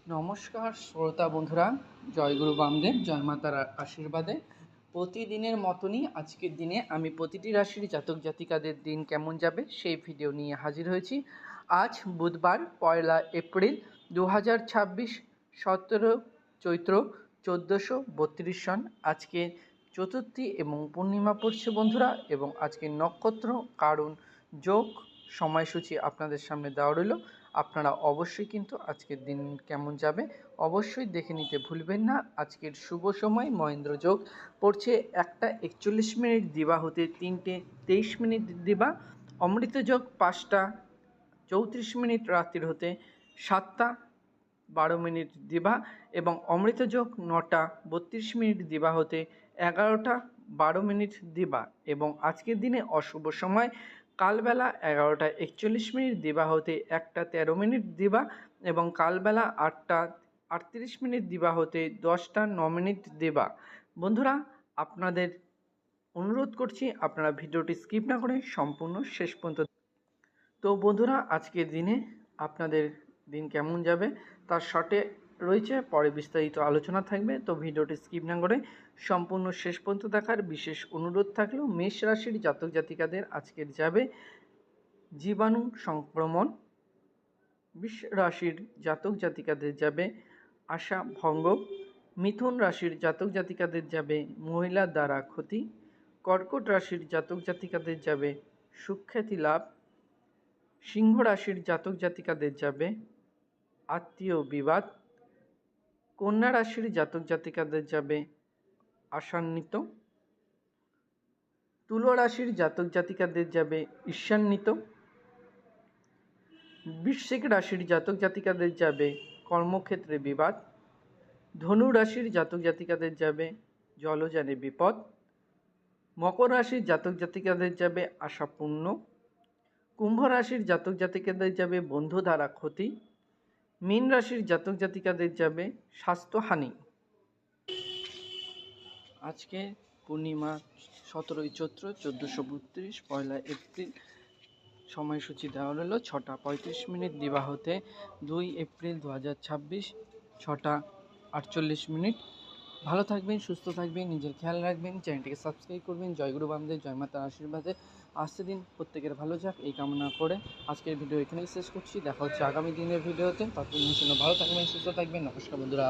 নমস্কার শ্রোতা বন্ধুরা, জয়গুরু বামদেব, জয় মাতার আশীর্বাদে প্রতিদিনের মতনই আজকের দিনে আমি প্রতিটি রাশির জাতক জাতিকাদের দিন কেমন যাবে সেই ভিডিও নিয়ে হাজির হয়েছি। আজ বুধবার 1 এপ্রিল 2026, 17 চৈত্র 1432 সন। আজকে চতুর্থী এবং পূর্ণিমা পড়ছে বন্ধুরা, এবং আজকের নক্ষত্র কারণ যোগ সময়সূচি আপনাদের সামনে দেওয়া রইল। আপনারা অবশ্যই কিন্তু আজকের দিন কেমন যাবে অবশ্যই দেখে নিতে ভুলবেন না। আজকের শুভ সময় মহেন্দ্র যোগ পড়ছে 1:41 দিবা হতে 3:23 দিবা। অমৃত যোগ 5:34 রাত্রির হতে 7:12 দিবা, এবং অমৃত যোগ 9:32 দিবা হতে 11:12 দিবা। এবং আজকের দিনে অশুভ সময় কালবেলা 11:41 দিবা হতে 1:13 দিবা, এবং কালবেলা 8:38 দিবা হতে 10:09 দিবা। বন্ধুরা, আপনাদের অনুরোধ করছি আপনারা ভিডিওটি স্কিপ না করে সম্পূর্ণ শেষ পর্যন্ত। তো বন্ধুরা, আজকের দিনে আপনাদের দিন কেমন যাবে তার শর্টে রয়েছে, পরে বিস্তারিত আলোচনা থাকবে। তো ভিডিওটি স্কিপ না করে সম্পূর্ণ শেষ পর্যন্ত দেখার বিশেষ অনুরোধ থাকলেও মেষ রাশির জাতক জাতিকাদের আজকের যাবে জীবাণু সংক্রমণ। বৃষ রাশির জাতক জাতিকাদের যাবে আশা ভঙ্গ। মিথুন রাশির জাতক জাতিকাদের যাবে মহিলার দ্বারা ক্ষতি। কর্কট রাশির জাতক জাতিকাদের যাবে সুখ্যাতি লাভ। সিংহ রাশির জাতক জাতিকাদের যাবে আত্মীয় বিবাদ। কন্যা রাশির জাতক জাতিকাদের যাবে আশান্বিত। তুলা রাশির জাতক জাতিকাদের যাবে ঈর্ষান্বিত। বৃশ্চিক রাশির জাতক জাতিকাদের যাবে কর্মক্ষেত্রে বিবাদ। ধনু রাশির জাতক জাতিকাদের যাবে জলযানে বিপদ। মকর রাশির জাতক জাতিকাদের যাবে আশাপূর্ণ। কুম্ভ রাশির জাতক জাতিকাদের যাবে বন্ধু দ্বারা ক্ষতি। মীন রাশির জাতক জাতিকাদের যাবে স্বাস্থ্যহানি। আজকে পূর্ণিমা 17 চৈত্র 1432, 1 এপ্রিল। সময়সূচি দেওয়া হলো 6:35 দিবা হতে 2 এপ্রিল 2026, 6:48। ভালো থাকবেন, সুস্থ থাকবেন, নিজের খেয়াল রাখবেন, চ্যানেলটিকে সাবস্ক্রাইব করবেন। জয়গুরু বামদেব, জয় মাতার আশীর্বাদে আসছে দিন প্রত্যেকের ভালো যাক এই কামনা করে আজকের ভিডিও এখানেই শেষ করছি। দেখা হচ্ছে আগামী দিনের ভিডিওতে। ততদিনের জন্য ভালো থাকবেন, সুস্থ থাকবেন। নমস্কার বন্ধুরা।